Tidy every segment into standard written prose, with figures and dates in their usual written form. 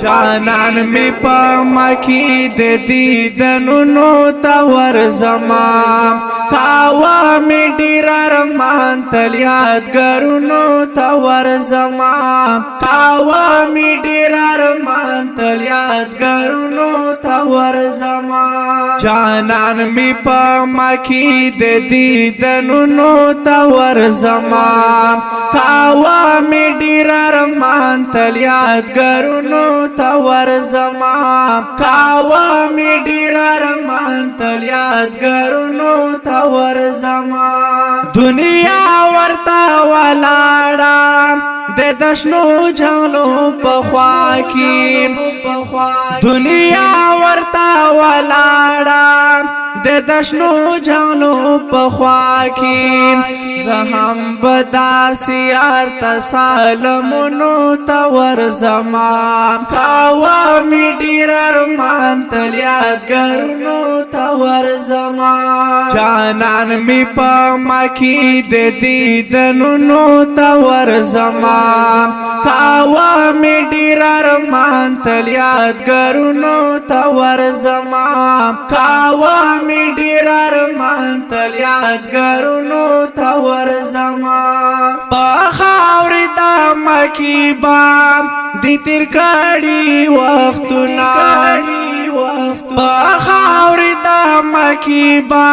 جانان می پا مکی دے دیدنونو تا ورزما کاوا می ډیر ارمان تل یادګارونو تا ورزما کاوا می ډیر ارمان تل یادګارونو تا ورزما جانان می پا مکی دے دیدنونو تا ورزما کاوا می ډیر ارمان تل یادګارونو تا ورزما کاوا می ډیر ارمان تل یادګارونو تا ورزما دنیا ورتا ولاړه د دشنو جانو په خوا کې دنیا ورتا ولاړه د دشنو جانو په خوا کې زهم بداسي ارت سالمونو تا ورزما کاوا می ډیر ارمان تل یادګارونو تا ورزما جانان می په مکی د دیدنونو تا ورزما کاوا می ډیر ارمان تل یادګارونو تا ورزما کاوا می ډیر ارمان تل یادګارونو تا ورزما په خاور د مکی با د تیر کړي وختونه په خاور د مکی با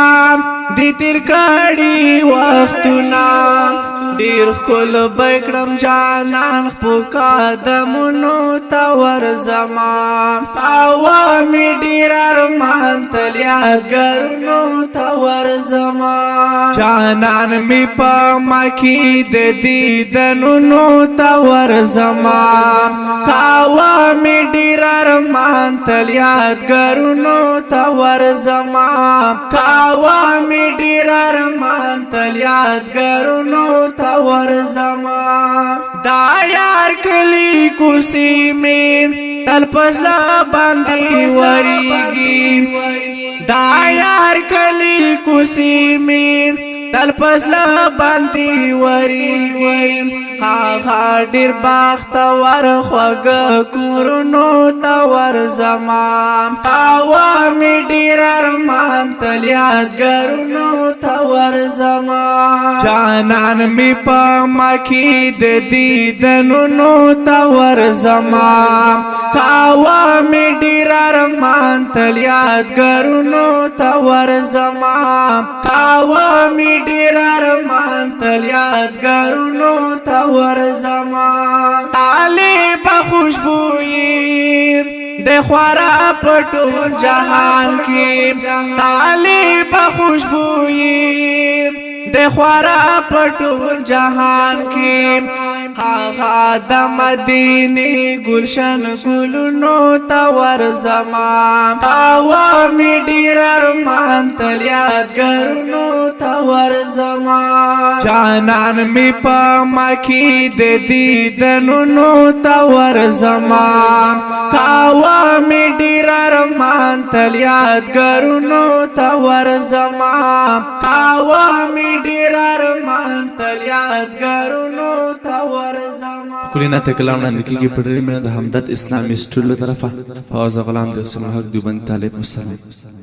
د تیر کړي وختونه ډیر خپل بکړم جانان خپل قدمونو تا ورزما کاوا می ډیر ارمان تل یادګارونو تا ورزما جانان می په مکی د دیدنونو تا ورزما کاوا می ډیر ارمان تل یادګارونو تا ورزما کاوا می ډیر ارمان تل یادګارونو تا ورزما دا یار کلی کوسی می تل پسلا باندې وریږي دا یار کلی کوسی می تل پسلا باندې وریږي ها ډیر باخت ور خوګ کورونو تا ورزما کاوا می ډیر ارمان تل یادګارونو تا ورزما جانان می په مکی د دیدنونو تا ورزما کاوا می ډیر ارمان تل یادګارونو تا ورزما کاوا می ډیر ارمان تل یادګارونو تا ورزما طالب خوشبوئی د خورا پټول جهان کې طالب خوشبوئی د خورا پټول جهان کې هغه د مدینه گلشن ګلونو تا ورزما کاوا می ډیر ارمان تل یادګارونو تا ورزما جانان می په مکی د دیدنونو تا ورزما کاوا می ډیر ارمان تل یادګارونو تا ورزما کاوا می ډیر ارمان تل یادګارونو تا ورزما کلینا ته کلام وړاندې کیږي په ډېر مینه د همدرد اسلامي سټوډیو له طرفه فواز غلام د سمحق دیوبند طالب السلام